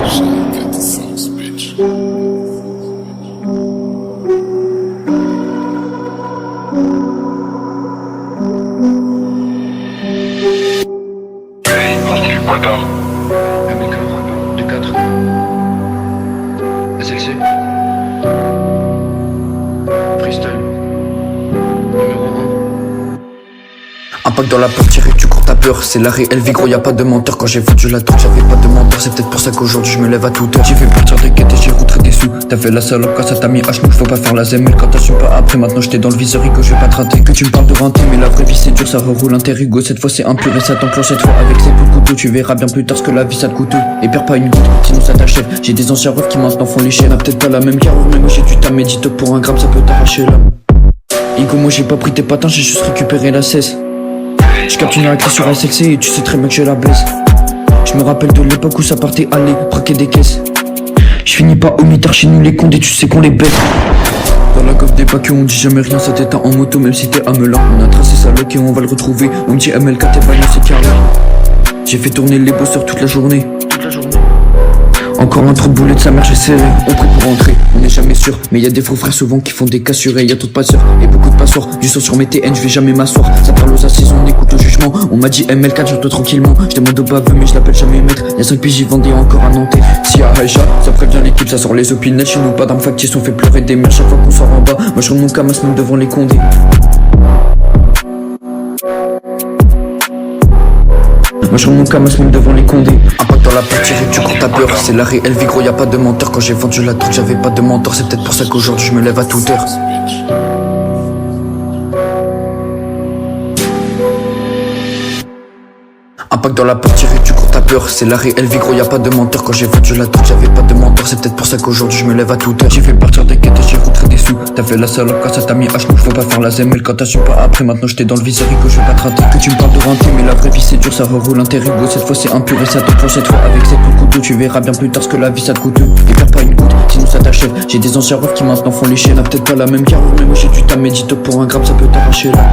Get the sauce, bitch. Du 4 SLC Freestyle numéro 1. Un pack dans la portière et tu cours ta peur. C'est la réelle vie gros, y'a pas de menteur. Quand j'ai vendu la drogue j'avais pas de menteur. C'est peut-être pour ça qu'aujourd'hui je me lève à toute heure. J'ai fait partir des quêtes et j'ai rentré des sous. T'as fait la salope quand ça t'a mis à genoux. Faut pas faire la zèmule quand t'assumes pas après. Maintenant j'étais dans le viseur et que je vais pas te rater. Que tu me parles de renter mais la vraie vie c'est dur. Ça reroule un terrigo. Cette fois c'est impur et ça t'enclenche. Cette fois avec ces coups de couteau tu verras bien plus tard ce que la vie ça te coûte. Et perds pas une goutte sinon ça t'achève. J'ai des anciens refs qui maintenant font les chaînes. Peut-être pas la même carrure mais moi j'ai du temps. Médite pour un gramme ça peut t'arracher là. Igo moi j'ai pas pris tes patins. J'ai juste récupéré la cesse. J'capte une réactrice sur SLC et tu sais très bien que je la baisse. J'me rappelle de l'époque où ça partait aller braquer des caisses. J'finis pas au mitard chez nous les condés, tu sais qu'on les bête. Dans la coffre des bacs on dit jamais rien, ça t'éteint en moto même si t'es à Melun. On a tracé sa loc et on va le retrouver. On me dit MLK t'es bagné c'est carré. J'ai fait tourner les bosseurs toute la journée. Encore un trou de boulet de sa mère j'ai serré. On prie pour rentrer, on n'est jamais sûr. Mais y'a des faux frères souvent qui font des cassurés. Y'a trop de passeurs et beaucoup de passoires. Du sang sur mes TN, je vais jamais m'asseoir. Ça parle aux assises, on écoute au jugement. On m'a dit ML4, j'entends tranquillement. Je demande au baveux mais je l'appelle jamais maître. Y'a 5 piges, j'y vendais encore à Nantais. Si à Aïcha, ça prévient l'équipe, ça sort les opinettes. Chez nous pas d'armes factices, on fait pleurer des mères chaque fois qu'on sort en bas. Moi je rentre mon camas même devant les condés. Moi je remonte camas même devant les condés. Un pack dans la portière et tu cours ta peur. C'est la réelle vie gros, y'a pas de menteur. Quand j'ai vendu la drogue j'avais pas de mentor. C'est peut-être pour ça qu'aujourd'hui je me lève à toute heure. Un pack dans la portière et tu cours ta peur. C'est la réelle vie gros, y'a pas de menteur. Quand j'ai vendu la drogue j'avais pas de mentor. C'est peut-être pour ça qu'aujourd'hui je me lève à toute heure. J'ai fait partir des quêtes et j'ai rentré des sous. T'as fait la salope quand ça t'a mis à genoux. Faut pas faire la zèmule quand t'assumes pas après. Maintenant j'étais dans le viseur et que je vais pas te rater. Que tu me parles de renter mais la vraie vie c'est dur. Ça reroule un terrigo. Cette fois c'est impur et ça t'enclenche. Cette fois avec ces coups de couteau tu verras bien plus tard ce que la vie ça te coûte. Et perds pas une goutte sinon ça t'achève. J'ai des anciens refs qui maintenant font les chaînes. Peut-être pas la même carrure mais moi j'ai du temps. Médite pour un gramme ça peut t'arracher là.